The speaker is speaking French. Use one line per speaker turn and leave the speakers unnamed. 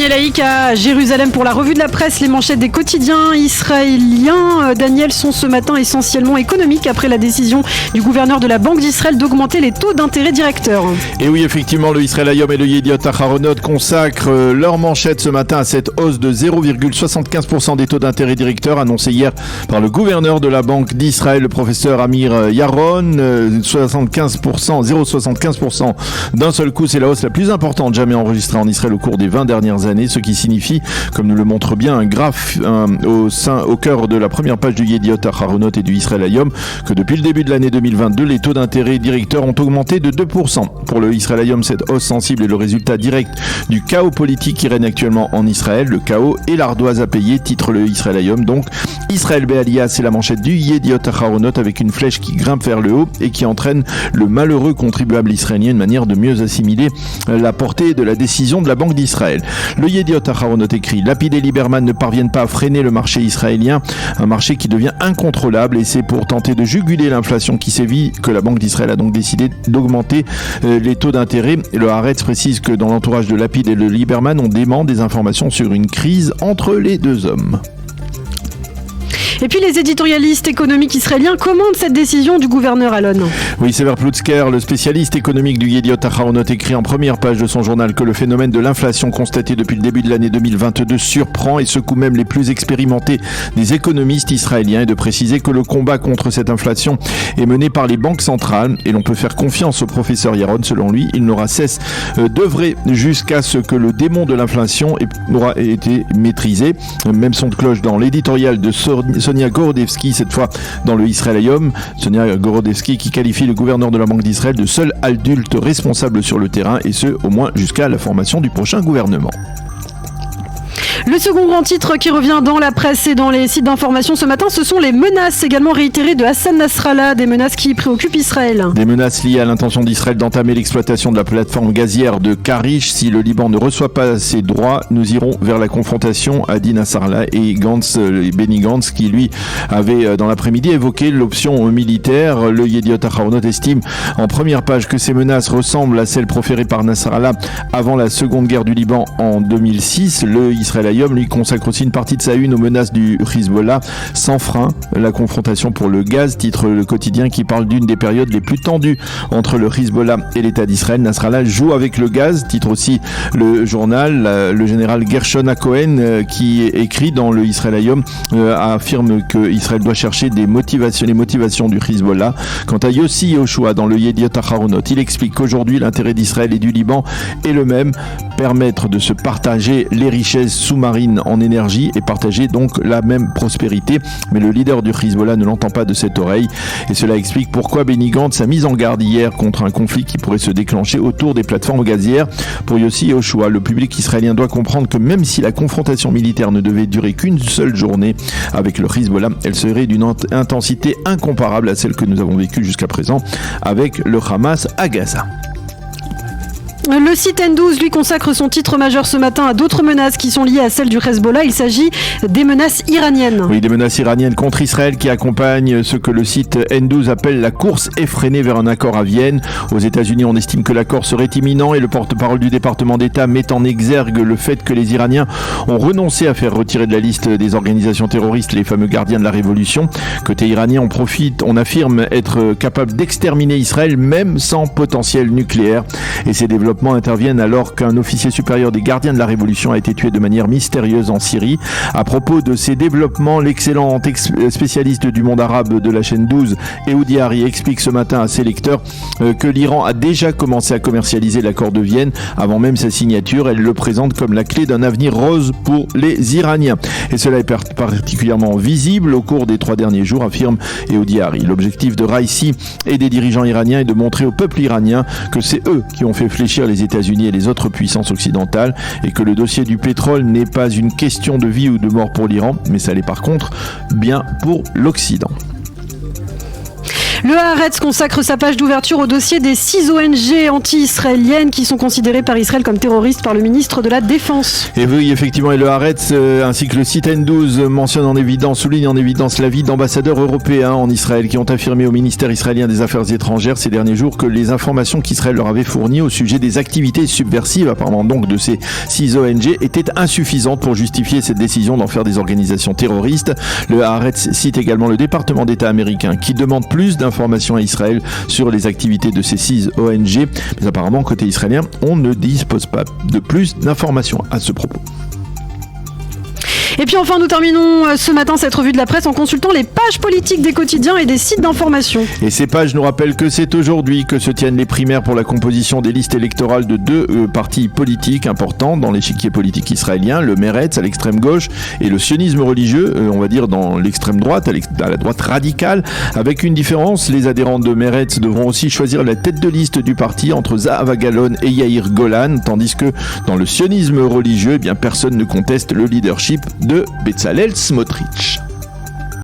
Daniel Haïk à Jérusalem pour la revue de la presse. Les manchettes des quotidiens israéliens, Daniel, sont ce matin essentiellement économiques après la décision du gouverneur de la Banque d'Israël d'augmenter les taux d'intérêt directeurs.
Et oui, effectivement, le Israël Hayom et le Yediot Aharonot consacrent leur manchette ce matin à cette hausse de 0,75% des taux d'intérêt directeurs annoncés hier par le gouverneur de la Banque d'Israël, le professeur Amir Yaron. 0,75% d'un seul coup, c'est la hausse la plus importante jamais enregistrée en Israël au cours des 20 dernières années, ce qui signifie, comme nous le montre bien un graphe au cœur de la première page du Yediot Aharonot et du Israël Hayom, que depuis le début de l'année 2022, les taux d'intérêt directeurs ont augmenté de 2%. Pour le Israël Hayom, cette hausse sensible est le résultat direct du chaos politique qui règne actuellement en Israël. Le chaos et l'ardoise à payer, titre le Israël Hayom. Donc, Israël Be'aliyah, c'est la manchette du Yediot Aharonot avec une flèche qui grimpe vers le haut et qui entraîne le malheureux contribuable israélien, une manière de mieux assimiler la portée de la décision de la Banque d'Israël. Le Yediot Aharonot écrit: Lapid et Lieberman ne parviennent pas à freiner le marché israélien, un marché qui devient incontrôlable, et c'est pour tenter de juguler l'inflation qui sévit que la Banque d'Israël a donc décidé d'augmenter les taux d'intérêt. Le Haaretz précise que dans l'entourage de Lapid et de Lieberman, on dément des informations sur une crise entre les deux hommes.
Et puis les éditorialistes économiques israéliens commandent cette décision du gouverneur Alon.
Oui, Sever Plutzker, le spécialiste économique du Yediot Aharonot, écrit en première page de son journal que le phénomène de l'inflation constaté depuis le début de l'année 2022 surprend et secoue même les plus expérimentés des économistes israéliens, et de préciser que le combat contre cette inflation est mené par les banques centrales, et l'on peut faire confiance au professeur Yaron. Selon lui, il n'aura cesse d'œuvrer jusqu'à ce que le démon de l'inflation aura été maîtrisé. Même son de cloche dans l'éditorial de Sonia Gorodevsky, cette fois dans le Israël Hayom. Sonia Gorodevsky qui qualifie le gouverneur de la Banque d'Israël de seul adulte responsable sur le terrain, et ce au moins jusqu'à la formation du prochain gouvernement.
Le second grand titre qui revient dans la presse et dans les sites d'information ce matin, ce sont les menaces également réitérées de Hassan Nasrallah, des menaces qui préoccupent Israël.
Des menaces liées à l'intention d'Israël d'entamer l'exploitation de la plateforme gazière de Karish. Si le Liban ne reçoit pas ses droits, nous irons vers la confrontation, a dit Nasrallah, et Benny Gantz, qui lui avait dans l'après-midi évoqué l'option militaire. Le Yediot Aharonot estime en première page que ces menaces ressemblent à celles proférées par Nasrallah avant la seconde guerre du Liban en 2006. Le Israël Hayom lui consacre aussi une partie de sa une aux menaces du Hezbollah. Sans frein, la confrontation pour le gaz, titre le quotidien qui parle d'une des périodes les plus tendues entre le Hezbollah et l'État d'Israël. Nasrallah joue avec le gaz, titre aussi le journal. Le général Gershon Cohen, qui écrit dans le Israël Hayom, affirme que Israël doit chercher les motivations du Hezbollah. Quant à Yossi Yoshua dans le Yediot Aharonot, il explique qu'aujourd'hui l'intérêt d'Israël et du Liban est le même: permettre de se partager les richesses sous-marines en énergie et partager donc la même prospérité. Mais le leader du Hezbollah ne l'entend pas de cette oreille, et cela explique pourquoi Benny Gantz a mis en garde hier contre un conflit qui pourrait se déclencher autour des plateformes gazières. Pour Yossi Yoshua, le public israélien doit comprendre que même si la confrontation militaire ne devait durer qu'une seule journée avec le Hezbollah, elle serait d'une intensité incomparable à celle que nous avons vécue jusqu'à présent avec le Hamas à Gaza.
Le site N12 lui consacre son titre majeur ce matin à d'autres menaces qui sont liées à celles du Hezbollah. Il s'agit des menaces iraniennes.
Oui, des menaces iraniennes contre Israël qui accompagnent ce que le site N12 appelle la course effrénée vers un accord à Vienne. Aux États-Unis, on estime que l'accord serait imminent, et le porte-parole du département d'État met en exergue le fait que les Iraniens ont renoncé à faire retirer de la liste des organisations terroristes les fameux gardiens de la révolution. Côté iranien, on affirme être capable d'exterminer Israël même sans potentiel nucléaire, et ces développements interviennent alors qu'un officier supérieur des gardiens de la révolution a été tué de manière mystérieuse en Syrie. À propos de ces développements, l'excellent spécialiste du monde arabe de la chaîne 12, Ehud Yari, explique ce matin à ses lecteurs que l'Iran a déjà commencé à commercialiser l'accord de Vienne avant même sa signature. Elle le présente comme la clé d'un avenir rose pour les Iraniens. Et cela est particulièrement visible au cours des 3 derniers jours, affirme Ehud Yari. L'objectif de Raisi et des dirigeants iraniens est de montrer au peuple iranien que c'est eux qui ont fait fléchir les États-Unis et les autres puissances occidentales, et que le dossier du pétrole n'est pas une question de vie ou de mort pour l'Iran, mais ça l'est par contre bien pour l'Occident.
Le Haaretz consacre sa page d'ouverture au dossier des 6 ONG anti-israéliennes qui sont considérées par Israël comme terroristes par le ministre de la Défense.
Et oui, effectivement, et le Haaretz ainsi que le site N12 souligne en évidence l'avis d'ambassadeurs européens en Israël qui ont affirmé au ministère israélien des Affaires étrangères ces derniers jours que les informations qu'Israël leur avait fournies au sujet des activités subversives, apparemment donc de ces 6 ONG, étaient insuffisantes pour justifier cette décision d'en faire des organisations terroristes. Le Haaretz cite également le département d'État américain qui demande plus d'informations à Israël sur les activités de ces 6 ONG. Mais apparemment, côté israélien, on ne dispose pas de plus d'informations à ce propos.
Et puis enfin, nous terminons ce matin cette revue de la presse en consultant les pages politiques des quotidiens et des sites d'information.
Et ces pages nous rappellent que c'est aujourd'hui que se tiennent les primaires pour la composition des listes électorales de 2 partis politiques importants dans l'échiquier politique israélien, le Meretz à l'extrême gauche et le sionisme religieux, on va dire dans l'extrême droite, à la droite radicale. Avec une différence, les adhérents de Meretz devront aussi choisir la tête de liste du parti entre Zahava Galon et Yair Golan, tandis que dans le sionisme religieux, personne ne conteste le leadership de Bezalel Smotrich.